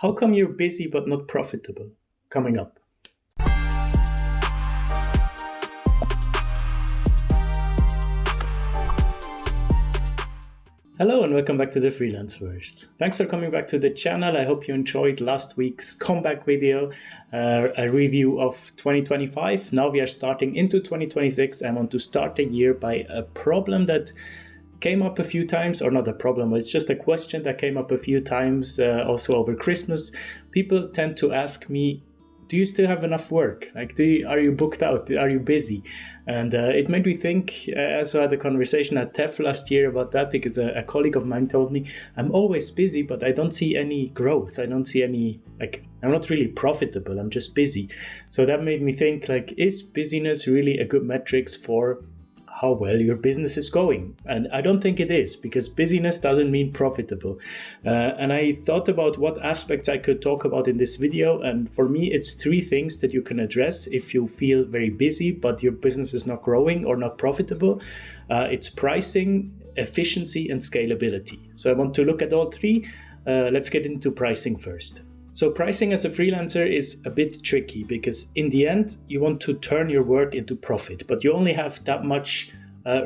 How come you're busy but not profitable? Coming up. Hello and welcome back to the Freelanceverse. Thanks for coming back to the channel. I hope you enjoyed last week's comeback video, a review of 2025. Now we are starting into 2026. I want to start the year by a problem that came up a few times, or not a problem, it's just a question that came up a few times also over Christmas. People tend to ask me, do you still have enough work? Like, are you booked out? Are you busy? And it made me think. I also had a conversation at TEF last year about that because a colleague of mine told me, I'm always busy, but I don't see any growth. I don't see any, I'm not really profitable. I'm just busy. So that made me think, is busyness really a good metrics for how well your business is going? And I don't think it is, because busyness doesn't mean profitable. And I thought about what aspects I could talk about in this video. And for me, it's three things that you can address if you feel very busy, but your business is not growing or not profitable. It's pricing, efficiency, and scalability. So I want to look at all three. Let's get into pricing first. So pricing as a freelancer is a bit tricky because in the end, you want to turn your work into profit, but you only have that much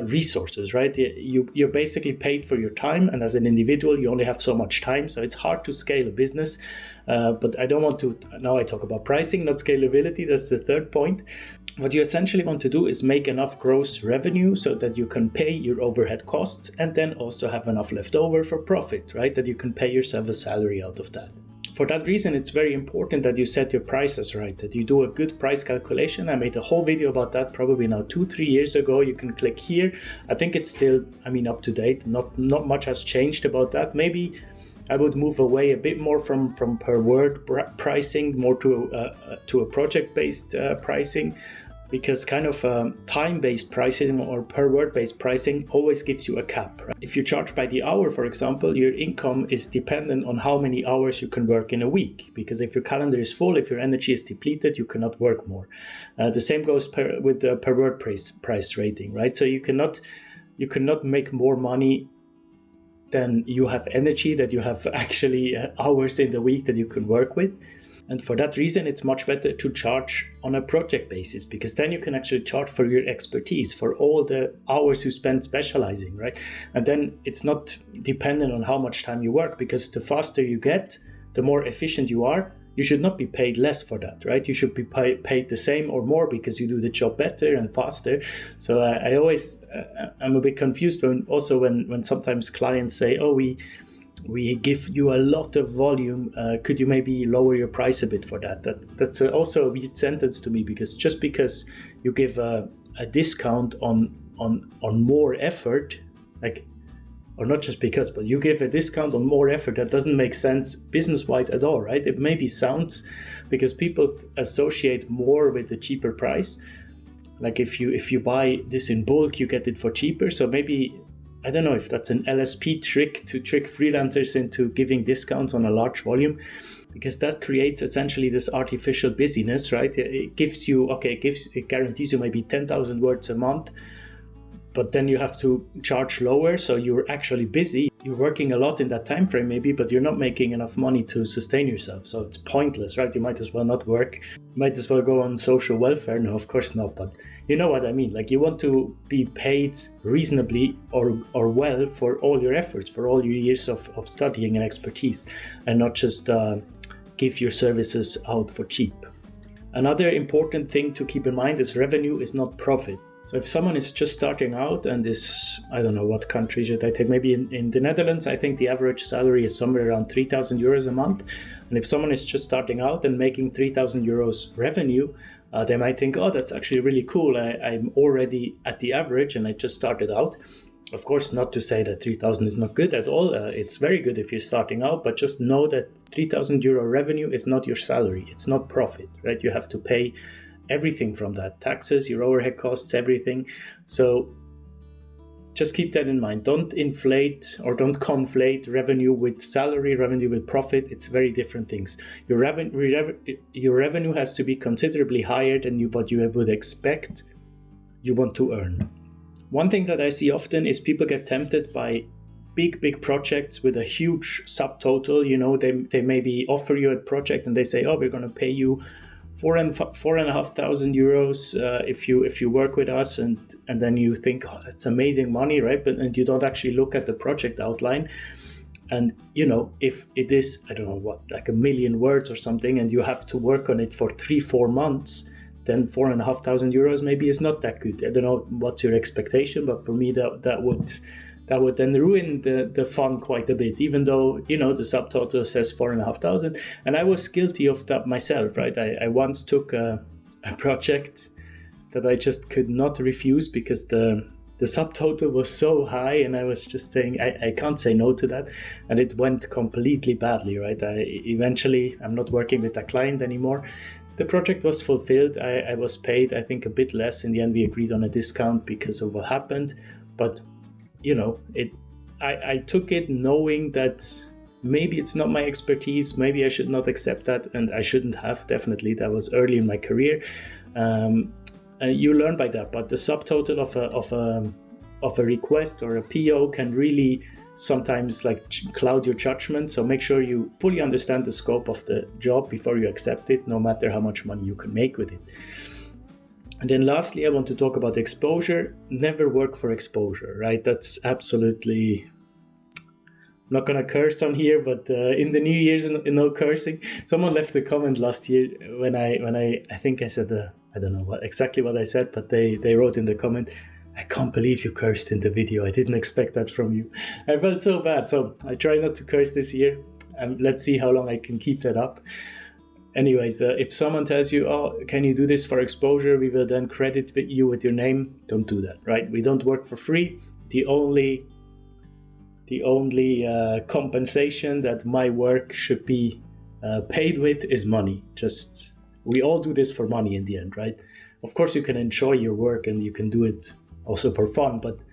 resources, right? You're basically paid for your time, and as an individual, you only have so much time. So it's hard to scale a business, but I don't want to, now I talk about pricing, not scalability. That's the third point. What you essentially want to do is make enough gross revenue so that you can pay your overhead costs and then also have enough left over for profit, right? That you can pay yourself a salary out of that. For that reason, it's very important that you set your prices right, that you do a good price calculation. I made a whole video about that probably now 2-3 years ago. You can click here. I think it's still, up to date. Not much has changed about that. Maybe I would move away a bit more from per word pricing, more to a project-based pricing, because kind of time-based pricing or per word-based pricing always gives you a cap. Right? If you charge by the hour, for example, your income is dependent on how many hours you can work in a week. Because if your calendar is full, if your energy is depleted, you cannot work more. The same goes with the per word price rating, right? So you cannot make more money than you have energy, that you have actually hours in the week that you can work with. And for that reason, it's much better to charge on a project basis, because then you can actually charge for your expertise, for all the hours you spend specializing, right? And then it's not dependent on how much time you work, because the faster you get, the more efficient you are. You should not be paid less for that, right? You should be paid the same or more because you do the job better and faster. So I'm a bit confused when sometimes clients say, oh, we give you a lot of volume. Could you maybe lower your price a bit for that? That's also a weird sentence to me, because just because you give a discount on more effort, or not just because, but you give a discount on more effort, that doesn't make sense business-wise at all, right? It maybe sounds, because people associate more with the cheaper price. Like if you buy this in bulk, you get it for cheaper. So maybe, I don't know if that's an LSP trick to trick freelancers into giving discounts on a large volume, because that creates essentially this artificial busyness, right? It guarantees you maybe 10,000 words a month, but then you have to charge lower. So you're actually busy. You're working a lot in that time frame maybe, but you're not making enough money to sustain yourself. So it's pointless, right? You might as well not work. You might as well go on social welfare. No, of course not. But you know what I mean? You want to be paid reasonably or well for all your efforts, for all your years of studying and expertise, and not just give your services out for cheap. Another important thing to keep in mind is revenue is not profit. So if someone is just starting out and is, I don't know, what country should I take? Maybe in the Netherlands, I think the average salary is somewhere around 3,000 euros a month. And if someone is just starting out and making 3,000 euros revenue, they might think, oh, that's actually really cool. I'm already at the average and I just started out. Of course, not to say that 3,000 is not good at all. It's very good if you're starting out, but just know that 3,000 euro revenue is not your salary. It's not profit, right? You have to pay everything from that, taxes, your overhead costs, everything. So just keep that in mind. Don't inflate or don't conflate revenue with salary, revenue with profit. It's very different things. Your revenue has to be considerably higher than what you would expect you want to earn. One thing that I see often is people get tempted by big projects with a huge subtotal. They maybe offer you a project and they say, oh, we're going to pay you €4,500 if you work with us, and then you think, oh, that's amazing money, right? And you don't actually look at the project outline. And if it is, I don't know what, like 1 million words or something, and you have to work on it for 3-4 months, then €4,500 maybe is not that good. I don't know what's your expectation, but for me that would then ruin the fun quite a bit, even though the subtitle says 4,500. And I was guilty of that myself, right? I once took a project that I just could not refuse because the subtotal was so high, and I was just saying I can't say no to that, and it went completely badly, right? I'm not working with that client anymore. The project was fulfilled. I was paid, I think, a bit less. In the end, we agreed on a discount because of what happened, but I took it knowing that maybe it's not my expertise, maybe I should not accept that, and I shouldn't have. Definitely, that was early in my career. You learn by that, but the subtotal of a request or a PO can really sometimes cloud your judgment. So make sure you fully understand the scope of the job before you accept it, no matter how much money you can make with it. And then lastly, I want to talk about exposure. Never work for exposure, right? That's absolutely... I'm not gonna curse on here, but in the New Year's, no cursing. Someone left a comment last year when I think I said, I don't know exactly what I said, but they wrote in the comment, I can't believe you cursed in the video. I didn't expect that from you. I felt so bad. So I try not to curse this year. Let's see how long I can keep that up. Anyways, if someone tells you, oh, can you do this for exposure? We will then credit you with your name. Don't do that, right? We don't work for free. The only compensation that my work should be paid with is money. We all do this for money in the end, right? Of course, you can enjoy your work and you can do it also for fun, but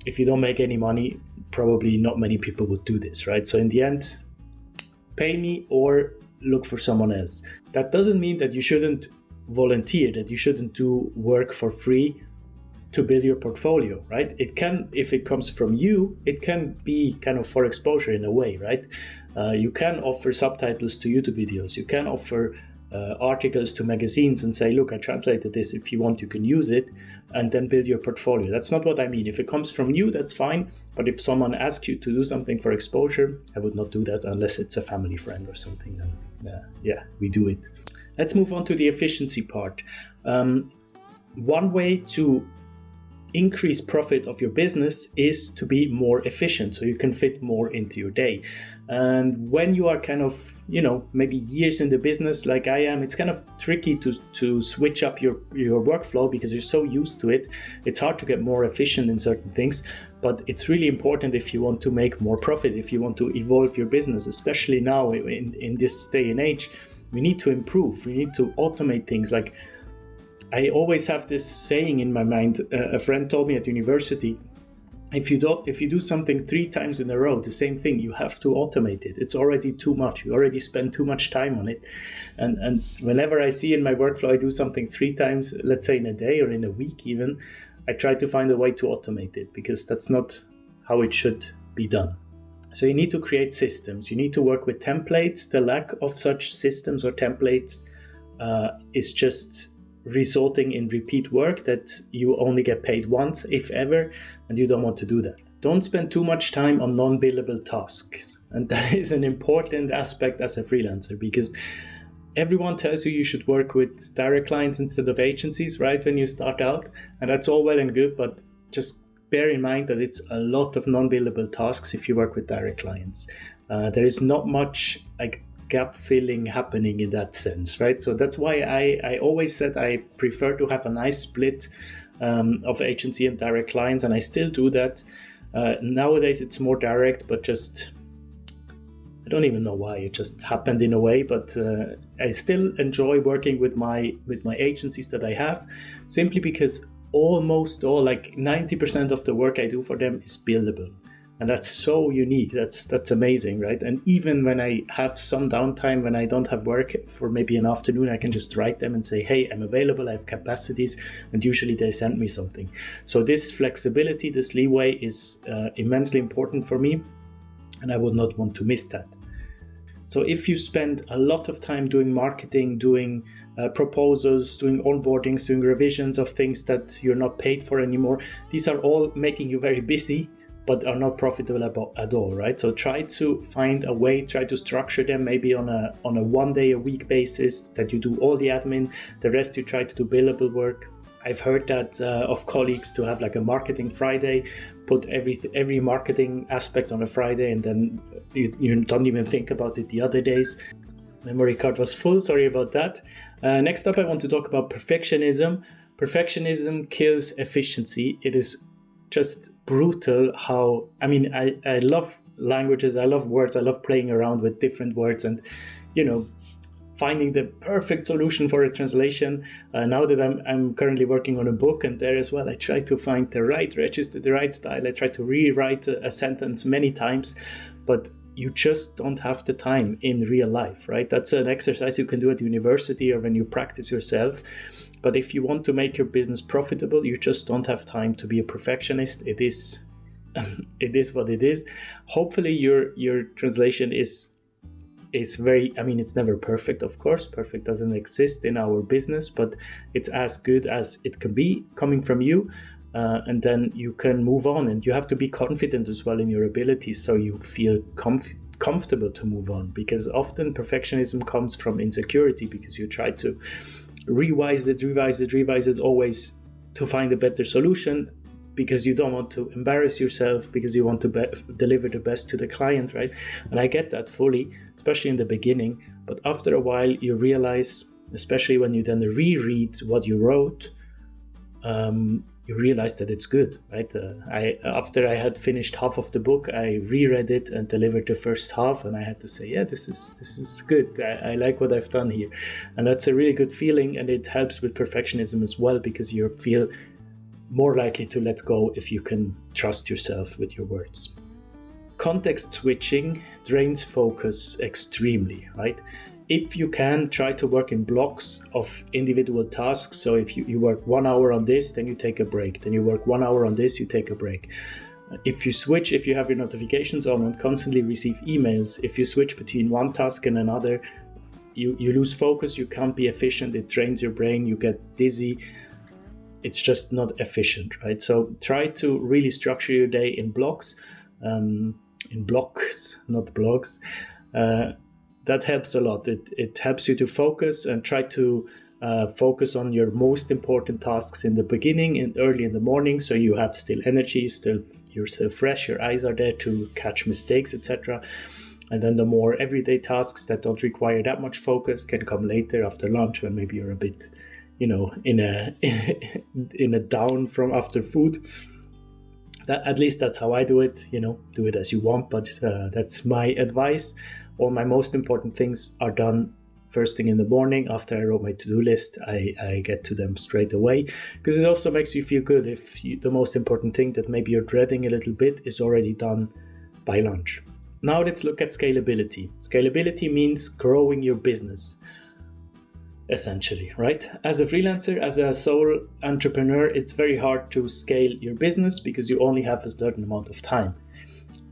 if you don't make any money, probably not many people would do this, right? So in the end, pay me or look for someone else. That doesn't mean that you shouldn't volunteer, that you shouldn't do work for free to build your portfolio, right? It can, if it comes from you, it can be kind of for exposure in a way, right? You can offer subtitles to YouTube videos. You can offer articles to magazines and say, look, I translated this. If you want, you can use it, and then build your portfolio. That's not what I mean. If it comes from you, that's fine. But if someone asks you to do something for exposure, I would not do that unless it's a family friend or something. Then we do it. Let's move on to the efficiency part. One way to increase profit of your business is to be more efficient, so you can fit more into your day. And when you are kind of, maybe years in the business like I am, it's kind of tricky to switch up your workflow because you're so used to it. It's hard to get more efficient in certain things, but it's really important if you want to make more profit, if you want to evolve your business, especially now in this day and age. We need to improve, we need to automate things. Like, I always have this saying in my mind. A friend told me at university, if you do something 3 times in a row, the same thing, you have to automate it. It's already too much. You already spend too much time on it. And whenever I see in my workflow I do something 3 times, let's say in a day or in a week even, I try to find a way to automate it, because that's not how it should be done. So you need to create systems. You need to work with templates. The lack of such systems or templates is just resulting in repeat work that you only get paid once, if ever, and you don't want to do that. Don't spend too much time on non-billable tasks. And that is an important aspect as a freelancer, because everyone tells you should work with direct clients instead of agencies, right, when you start out. And that's all well and good, but just bear in mind that it's a lot of non-billable tasks if you work with direct clients. There is not much gap filling happening in that sense, right? So that's why I always said I prefer to have a nice split of agency and direct clients, and I still do that. Nowadays it's more direct, but just I don't even know why, it just happened in a way. But I still enjoy working with my agencies that I have, simply because almost all, 90% of the work I do for them is billable. And that's so unique. That's amazing, right? And even when I have some downtime, when I don't have work for maybe an afternoon, I can just write them and say, hey, I'm available, I have capacities, and usually they send me something. So this flexibility, this leeway is immensely important for me, and I would not want to miss that. So if you spend a lot of time doing marketing, doing proposals, doing onboardings, doing revisions of things that you're not paid for anymore, these are all making you very busy, but are not profitable at all, right? So try to find a way, try to structure them maybe on a 1 day a week basis, that you do all the admin, the rest you try to do billable work. I've heard that of colleagues to have like a marketing Friday, put every marketing aspect on a Friday, and then you don't even think about it the other days. Memory card was full, sorry about that. Next up, I want to talk about perfectionism. Perfectionism kills efficiency. It is just brutal how, I love languages, I love words, I love playing around with different words and, finding the perfect solution for a translation. Now that I'm currently working on a book, and there as well, I try to find the right register, the right style. I try to rewrite a sentence many times, but you just don't have the time in real life, right? That's an exercise you can do at university or when you practice yourself. But if you want to make your business profitable, you just don't have time to be a perfectionist. It is what it is. Hopefully your translation is very, it's never perfect, of course. Perfect doesn't exist in our business, but it's as good as it can be coming from you. And then you can move on, and you have to be confident as well in your abilities, so you feel comfortable to move on, because often perfectionism comes from insecurity, because you try to revise it always to find a better solution, because you don't want to embarrass yourself, because you want to deliver the best to the client, right? And I get that fully, especially in the beginning. But after a while, you realize, especially when you then reread what you wrote, you realize that it's good, right? After I had finished half of the book, I reread it and delivered the first half, and I had to say, yeah, this is good. I like what I've done here. And that's a really good feeling, and it helps with perfectionism as well, because you feel more likely to let go if you can trust yourself with your words. Context switching drains focus extremely, right? If you can, try to work in blocks of individual tasks. So if you work 1 hour on this, then you take a break. Then you work 1 hour on this, you take a break. If you have your notifications on and constantly receive emails, if you switch between one task and another, you lose focus, you can't be efficient, it drains your brain, you get dizzy. It's just not efficient, right? So try to really structure your day in blocks, not blogs. That helps a lot. It helps you to focus, and try to focus on your most important tasks in the beginning and early in the morning, so you have still energy, you're still fresh, your eyes are there to catch mistakes, etc. And then the more everyday tasks that don't require that much focus can come later after lunch, when maybe you're a bit in a down from after food. At least that's how I do it. Do it as you want, but that's my advice. All my most important things are done first thing in the morning. After I wrote my to-do list, I get to them straight away, because it also makes you feel good if the most important thing that maybe you're dreading a little bit is already done by lunch. Now let's look at scalability. Scalability means growing your business, essentially, right? As a freelancer, as a sole entrepreneur, it's very hard to scale your business because you only have a certain amount of time.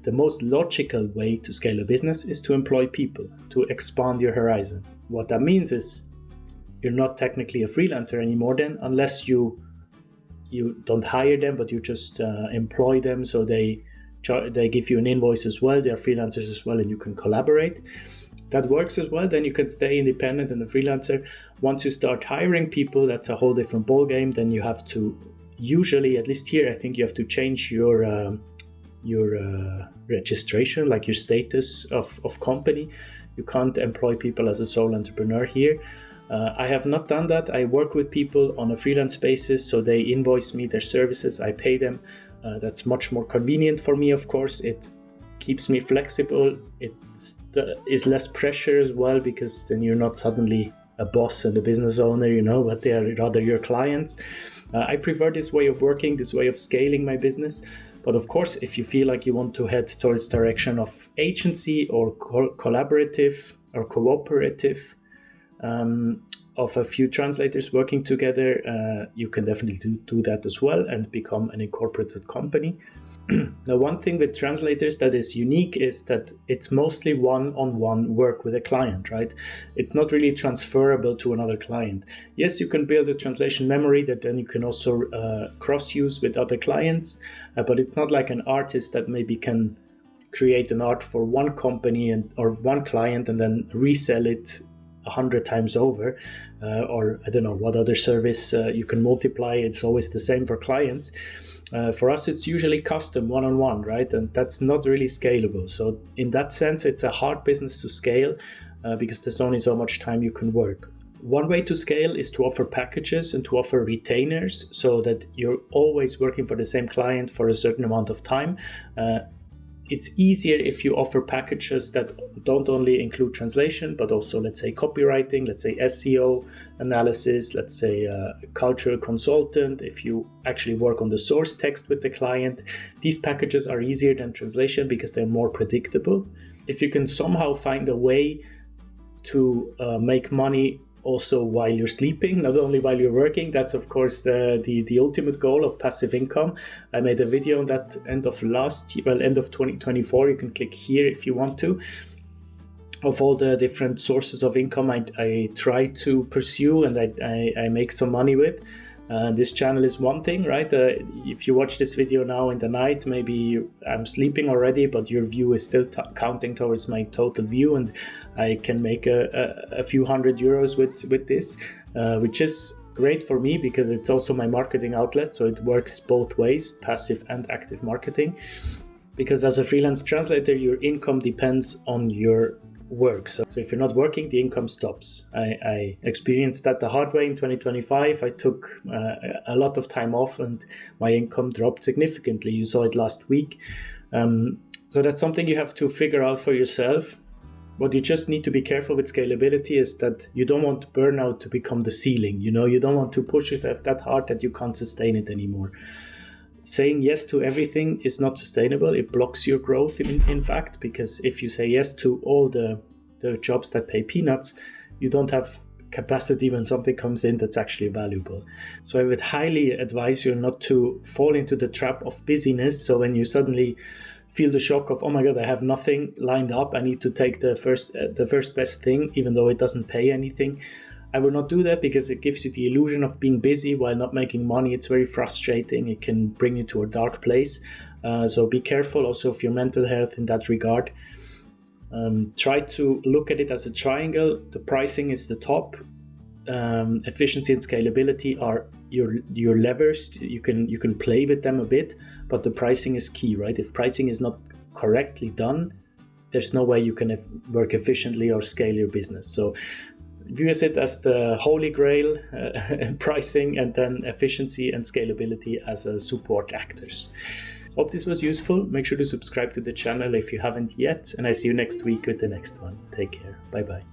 The most logical way to scale a business is to employ people, to expand your horizon. What that means is you're not technically a freelancer anymore then, unless you don't hire them, but you just employ them, so they give you an invoice as well, they're freelancers as well, and you can collaborate. That works as well. Then you can stay independent and a freelancer. Once you start hiring people, that's a whole different ballgame. Then you have to, usually, at least here, I think you have to change your registration, like your status of company. You can't employ people as a sole entrepreneur here. I have not done that. I work with people on a freelance basis, so they invoice me their services, I pay them. That's much more convenient for me, of course. It keeps me flexible. It is less pressure as well, because then you're not suddenly a boss and a business owner, but they are rather your clients. I prefer this way of working, this way of scaling my business. But of course, if you feel like you want to head towards direction of agency or collaborative or cooperative, of a few translators working together, you can definitely do that as well and become an incorporated company. Now, one thing with translators that is unique is that it's mostly one-on-one work with a client, right? It's not really transferable to another client. Yes, you can build a translation memory that then you can also cross-use with other clients, but it's not like an artist that maybe can create an art for one company or one client and then resell it 100 times over, or I don't know what other service you can multiply. It's always the same for clients. For us, it's usually custom one-on-one, right? And that's not really scalable. So in that sense, it's a hard business to scale because there's only so much time you can work. One way to scale is to offer packages and to offer retainers so that you're always working for the same client for a certain amount of time. It's easier if you offer packages that don't only include translation, but also, let's say, copywriting, let's say SEO analysis, let's say cultural consultant. If you actually work on the source text with the client, these packages are easier than translation because they're more predictable. If you can somehow find a way to make money also while you're sleeping, not only while you're working, that's of course the ultimate goal of passive income. I made a video on that end of 2024. You can click here if you want to, of all the different sources of income I try to pursue and I make some money with. This channel is one thing, right? If you watch this video now in the night, maybe I'm sleeping already, but your view is still counting towards my total view, and I can make a few €100 with this, which is great for me because it's also my marketing outlet. So it works both ways, passive and active marketing. Because as a freelance translator, your income depends on your work. So if you're not working, the income stops. I experienced that the hard way in 2025. I took a lot of time off and my income dropped significantly. You saw it last week. So that's something you have to figure out for yourself. What you just need to be careful with scalability is that you don't want burnout to become the ceiling. You don't want to push yourself that hard that you can't sustain it anymore. Saying yes to everything is not sustainable. It blocks your growth, in fact, because if you say yes to all the jobs that pay peanuts, you don't have capacity when something comes in that's actually valuable. So I would highly advise you not to fall into the trap of busyness. So when you suddenly feel the shock of, oh my God, I have nothing lined up, I need to take the first best thing, even though it doesn't pay anything. I will not do that because it gives you the illusion of being busy while not making money. It's very frustrating. It can bring you to a dark place. So be careful also of your mental health in that regard. Try to look at it as a triangle. The pricing is the top. Efficiency and scalability are your levers. You can play with them a bit, but the pricing is key, right? If pricing is not correctly done, there's no way you can work efficiently or scale your business. So view it as the holy grail, pricing, and then efficiency and scalability as support actors. Hope this was useful. Make sure to subscribe to the channel if you haven't yet, and I see you next week with the next one. Take care. Bye-bye.